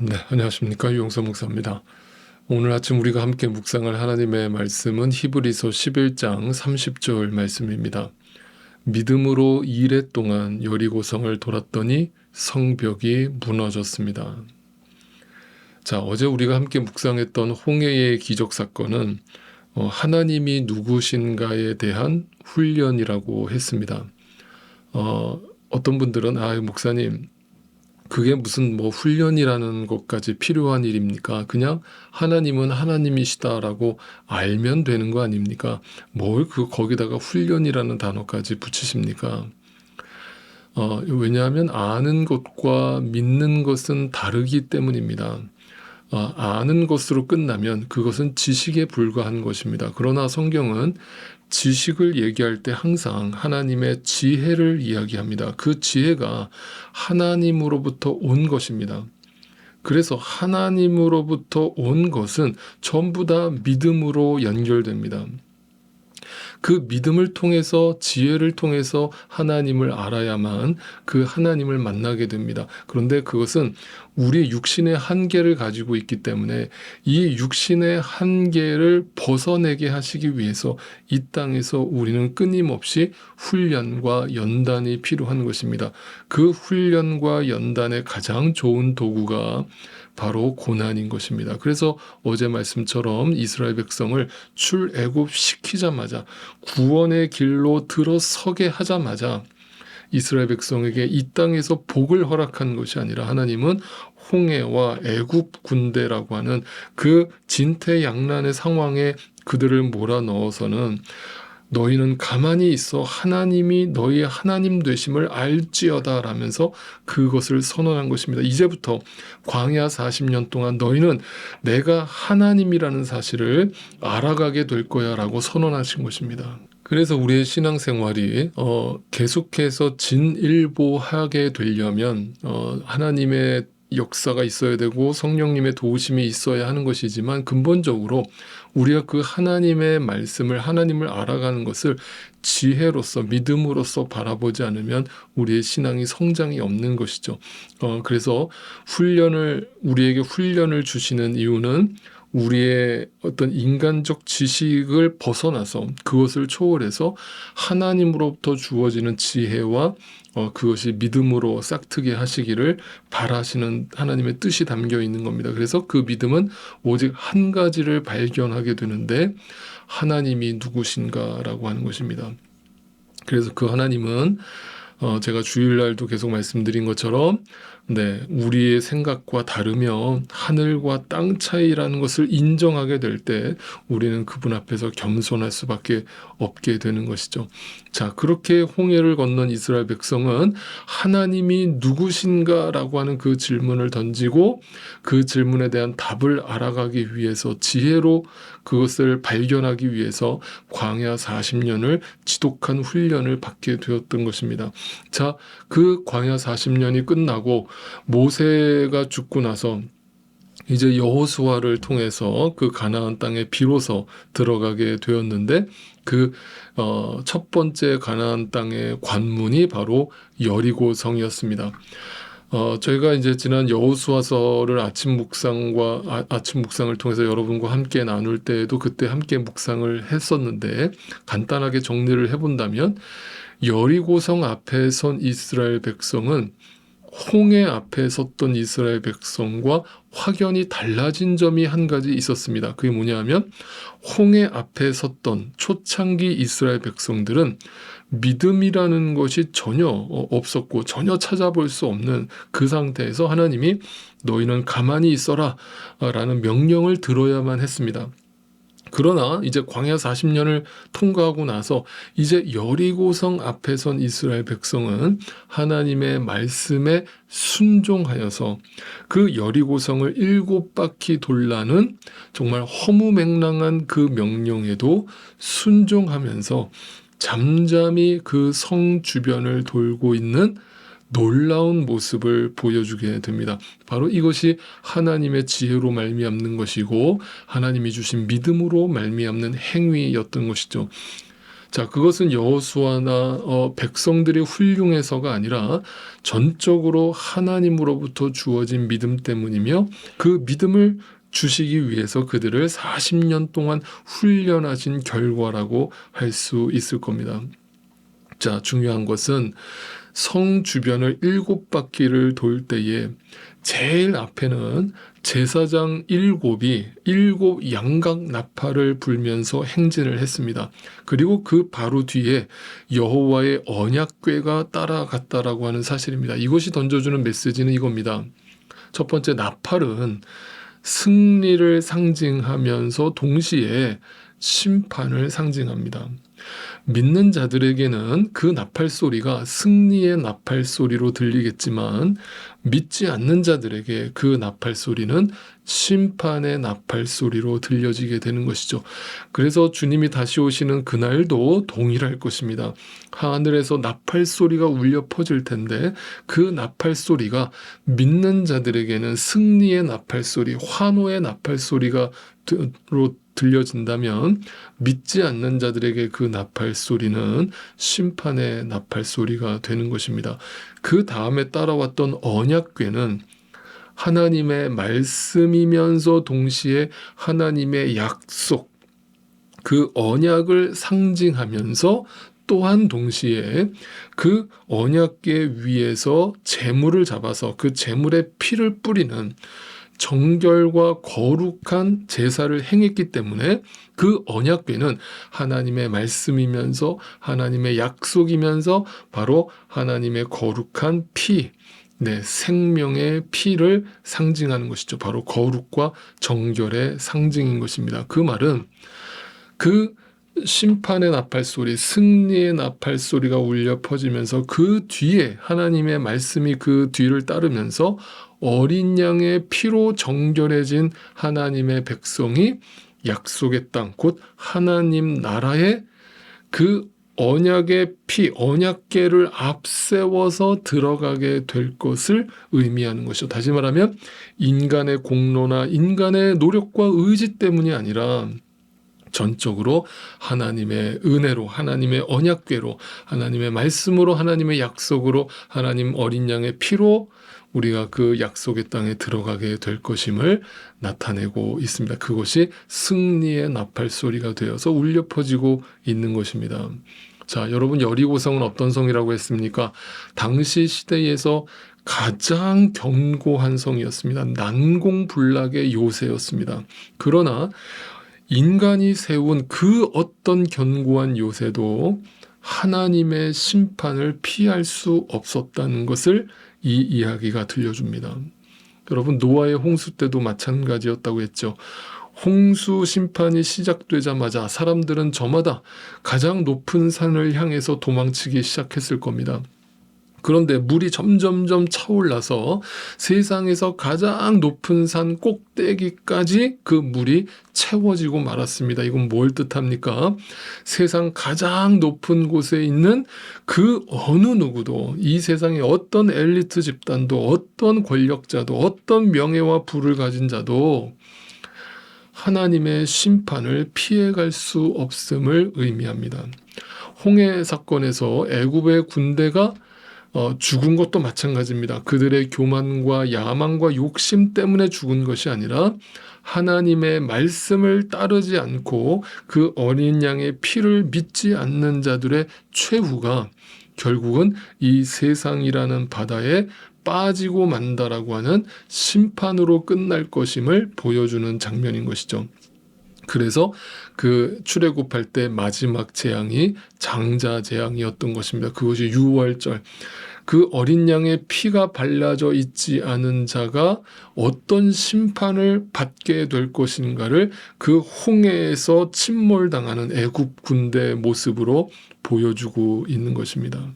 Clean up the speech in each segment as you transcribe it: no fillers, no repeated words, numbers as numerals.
네, 안녕하십니까. 유용서 목사입니다. 오늘 아침 우리가 함께 묵상할 하나님의 말씀은 히브리서 11장 30절 말씀입니다. 믿음으로 2래 동안 여리고성을 돌았더니 성벽이 무너졌습니다. 자, 어제 우리가 함께 묵상했던 홍해의 기적 사건은 하나님이 누구신가에 대한 훈련이라고 했습니다. 어떤 분들은 목사님, 그게 무슨 훈련이라는 것까지 필요한 일입니까? 그냥 하나님은 하나님이시다라고 알면 되는 거 아닙니까? 거기다가 훈련이라는 단어까지 붙이십니까? 왜냐하면 아는 것과 믿는 것은 다르기 때문입니다. 아는 것으로 끝나면 그것은 지식에 불과한 것입니다. 그러나 성경은 지식을 얘기할 때 항상 하나님의 지혜를 이야기합니다. 그 지혜가 하나님으로부터 온 것입니다. 그래서 하나님으로부터 온 것은 전부 다 믿음으로 연결됩니다. 그 믿음을 통해서, 지혜를 통해서 하나님을 알아야만 그 하나님을 만나게 됩니다. 그런데 그것은 우리 육신의 한계를 가지고 있기 때문에 이 육신의 한계를 벗어내게 하시기 위해서 이 땅에서 우리는 끊임없이 훈련과 연단이 필요한 것입니다. 그 훈련과 연단의 가장 좋은 도구가 바로 고난인 것입니다. 그래서 어제 말씀처럼 이스라엘 백성을 출애굽시키자마자 구원의 길로 들어서게 하자마자 이스라엘 백성에게 이 땅에서 복을 허락한 것이 아니라 하나님은 홍해와 애굽 군대라고 하는 그 진퇴양난의 상황에 그들을 몰아넣어서는 너희는 가만히 있어 하나님이 너희의 하나님 되심을 알지어다 라면서 그것을 선언한 것입니다. 이제부터 광야 40년 동안 너희는 내가 하나님이라는 사실을 알아가게 될 거야 라고 선언하신 것입니다. 그래서 우리의 신앙생활이 계속해서 진일보하게 되려면 하나님의 역사가 있어야 되고 성령님의 도우심이 있어야 하는 것이지만 근본적으로 우리가 그 하나님의 말씀을, 하나님을 알아가는 것을 지혜로서, 믿음으로서 바라보지 않으면 우리의 신앙이 성장이 없는 것이죠. 그래서 우리에게 훈련을 주시는 이유는 우리의 어떤 인간적 지식을 벗어나서 그것을 초월해서 하나님으로부터 주어지는 지혜와 그것이 믿음으로 싹트게 하시기를 바라시는 하나님의 뜻이 담겨 있는 겁니다. 그래서 그 믿음은 오직 한 가지를 발견하게 되는데 하나님이 누구신가라고 하는 것입니다. 그래서 그 하나님은 제가 주일날도 계속 말씀드린 것처럼 우리의 생각과 다르며 하늘과 땅 차이라는 것을 인정하게 될 때 우리는 그분 앞에서 겸손할 수밖에 없게 되는 것이죠. 자, 그렇게 홍해를 건넌 이스라엘 백성은 하나님이 누구신가라고 하는 그 질문을 던지고 그 질문에 대한 답을 알아가기 위해서 지혜로 그것을 발견하기 위해서 광야 40년을 지독한 훈련을 받게 되었던 것입니다. 자, 그 광야 40년이 끝나고 모세가 죽고 나서 이제 여호수아를 통해서 그 가나안 땅에 비로소 들어가게 되었는데 그 첫 번째 가나안 땅의 관문이 바로 여리고성이었습니다. 저희가 이제 지난 여호수아서를 아침 묵상을 통해서 여러분과 함께 나눌 때에도 그때 함께 묵상을 했었는데 간단하게 정리를 해본다면 여리고성 앞에 선 이스라엘 백성은 홍해 앞에 섰던 이스라엘 백성과 확연히 달라진 점이 한 가지 있었습니다. 그게 뭐냐면 홍해 앞에 섰던 초창기 이스라엘 백성들은 믿음이라는 것이 전혀 없었고 전혀 찾아볼 수 없는 그 상태에서 하나님이 너희는 가만히 있어라 라는 명령을 들어야만 했습니다. 그러나 이제 광야 40년을 통과하고 나서 이제 여리고성 앞에 선 이스라엘 백성은 하나님의 말씀에 순종하여서 그 여리고성을 7바퀴 돌라는 정말 허무맹랑한 그 명령에도 순종하면서 잠잠히 그 성 주변을 돌고 있는 놀라운 모습을 보여주게 됩니다. 바로 이것이 하나님의 지혜로 말미암는 것이고 하나님이 주신 믿음으로 말미암는 행위였던 것이죠. 자, 그것은 여호수아나 백성들이 훌륭해서가 아니라 전적으로 하나님으로부터 주어진 믿음 때문이며 그 믿음을 주시기 위해서 그들을 40년 동안 훈련하신 결과라고 할 수 있을 겁니다. 자, 중요한 것은 성 주변을 7바퀴를 돌 때에 제일 앞에는 제사장 7이 7 양각 나팔을 불면서 행진을 했습니다. 그리고 그 바로 뒤에 여호와의 언약궤가 따라갔다라고 하는 사실입니다. 이것이 던져주는 메시지는 이겁니다. 첫 번째, 나팔은 승리를 상징하면서 동시에 심판을 상징합니다. 믿는 자들에게는 그 나팔 소리가 승리의 나팔 소리로 들리겠지만 믿지 않는 자들에게 그 나팔 소리는 심판의 나팔 소리로 들려지게 되는 것이죠. 그래서 주님이 다시 오시는 그날도 동일할 것입니다. 하늘에서 나팔 소리가 울려 퍼질 텐데 그 나팔 소리가 믿는 자들에게는 승리의 나팔 소리, 환호의 나팔 소리가 들려진다면 믿지 않는 자들에게 그 나팔 소리는 심판의 나팔 소리가 되는 것입니다. 그 다음에 따라왔던 언약궤는 하나님의 말씀이면서 동시에 하나님의 약속, 그 언약을 상징하면서 또한 동시에 그 언약궤 위에서 제물을 잡아서 그 제물의 피를 뿌리는 정결과 거룩한 제사를 행했기 때문에 그 언약궤는 하나님의 말씀이면서 하나님의 약속이면서 바로 하나님의 거룩한 피, 생명의 피를 상징하는 것이죠. 바로 거룩과 정결의 상징인 것입니다. 그 말은 그 심판의 나팔 소리, 승리의 나팔 소리가 울려 퍼지면서 그 뒤에 하나님의 말씀이 그 뒤를 따르면서 어린 양의 피로 정결해진 하나님의 백성이 약속의 땅, 곧 하나님 나라의 그 언약의 피, 언약궤를 앞세워서 들어가게 될 것을 의미하는 것이죠. 다시 말하면 인간의 공로나 인간의 노력과 의지 때문이 아니라 전적으로 하나님의 은혜로, 하나님의 언약궤로, 하나님의 말씀으로, 하나님의 약속으로, 하나님 어린 양의 피로 우리가 그 약속의 땅에 들어가게 될 것임을 나타내고 있습니다. 그것이 승리의 나팔 소리가 되어서 울려 퍼지고 있는 것입니다. 자, 여러분, 여리고성은 어떤 성이라고 했습니까? 당시 시대에서 가장 견고한 성이었습니다. 난공불락의 요새였습니다. 그러나 인간이 세운 그 어떤 견고한 요새도 하나님의 심판을 피할 수 없었다는 것을 이 이야기가 들려줍니다. 여러분, 노아의 홍수 때도 마찬가지였다고 했죠. 홍수 심판이 시작되자마자 사람들은 저마다 가장 높은 산을 향해서 도망치기 시작했을 겁니다. 그런데 물이 점점점 차올라서 세상에서 가장 높은 산 꼭대기까지 그 물이 채워지고 말았습니다. 이건 뭘 뜻합니까? 세상 가장 높은 곳에 있는 그 어느 누구도, 이 세상의 어떤 엘리트 집단도, 어떤 권력자도, 어떤 명예와 부를 가진 자도 하나님의 심판을 피해갈 수 없음을 의미합니다. 홍해 사건에서 애굽의 군대가 죽은 것도 마찬가지입니다. 그들의 교만과 야망과 욕심 때문에 죽은 것이 아니라 하나님의 말씀을 따르지 않고 그 어린 양의 피를 믿지 않는 자들의 최후가 결국은 이 세상이라는 바다에 빠지고 만다라고 하는 심판으로 끝날 것임을 보여주는 장면인 것이죠. 그래서 그 출애굽할 때 마지막 재앙이 장자 재앙이었던 것입니다. 그것이 유월절. 그 어린 양의 피가 발라져 있지 않은 자가 어떤 심판을 받게 될 것인가를 그 홍해에서 침몰당하는 애굽 군대의 모습으로 보여주고 있는 것입니다.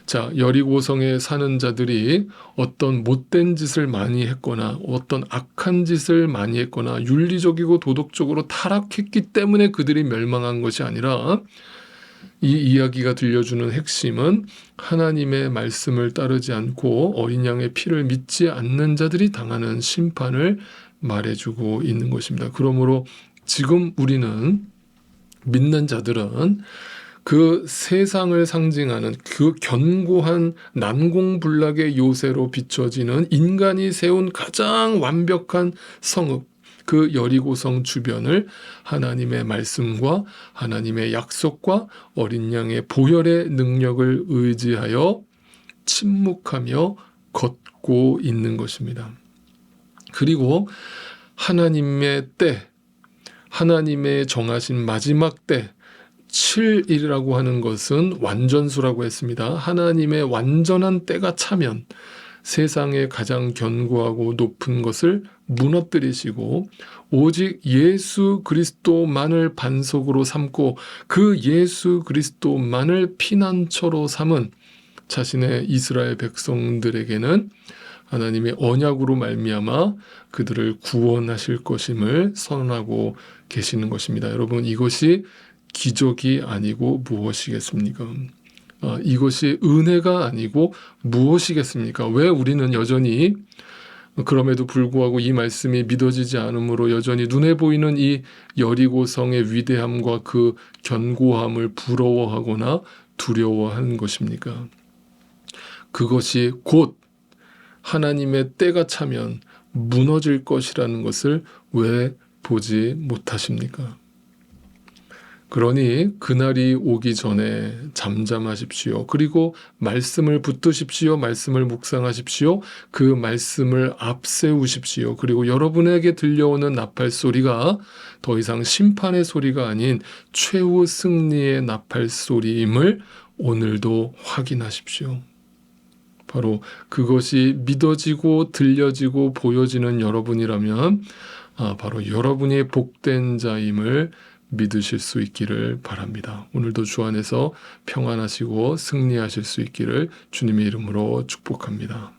자, 여리고성에 사는 자들이 어떤 못된 짓을 많이 했거나 어떤 악한 짓을 많이 했거나 윤리적이고 도덕적으로 타락했기 때문에 그들이 멸망한 것이 아니라 이 이야기가 들려주는 핵심은 하나님의 말씀을 따르지 않고 어린 양의 피를 믿지 않는 자들이 당하는 심판을 말해주고 있는 것입니다. 그러므로 지금 우리는 믿는 자들은 그 세상을 상징하는 그 견고한 난공불락의 요새로 비춰지는 인간이 세운 가장 완벽한 성읍, 그 여리고성 주변을 하나님의 말씀과 하나님의 약속과 어린 양의 보혈의 능력을 의지하여 침묵하며 걷고 있는 것입니다. 그리고 하나님의 때, 하나님의 정하신 마지막 때, 7일이라고 하는 것은 완전수라고 했습니다. 하나님의 완전한 때가 차면 세상의 가장 견고하고 높은 것을 무너뜨리시고 오직 예수 그리스도만을 반석으로 삼고 그 예수 그리스도만을 피난처로 삼은 자신의 이스라엘 백성들에게는 하나님의 언약으로 말미암아 그들을 구원하실 것임을 선언하고 계시는 것입니다. 여러분, 이것이 기적이 아니고 무엇이겠습니까? 이것이 은혜가 아니고 무엇이겠습니까? 왜 우리는 여전히 그럼에도 불구하고 이 말씀이 믿어지지 않으므로 여전히 눈에 보이는 이 여리고성의 위대함과 그 견고함을 부러워하거나 두려워하는 것입니까? 그것이 곧 하나님의 때가 차면 무너질 것이라는 것을 왜 보지 못하십니까? 그러니 그날이 오기 전에 잠잠하십시오. 그리고 말씀을 붙드십시오. 말씀을 묵상하십시오. 그 말씀을 앞세우십시오. 그리고 여러분에게 들려오는 나팔 소리가 더 이상 심판의 소리가 아닌 최후 승리의 나팔 소리임을 오늘도 확인하십시오. 바로 그것이 믿어지고 들려지고 보여지는 여러분이라면 바로 여러분이 복된 자임을 믿으실 수 있기를 바랍니다. 오늘도 주 안에서 평안하시고 승리하실 수 있기를 주님의 이름으로 축복합니다.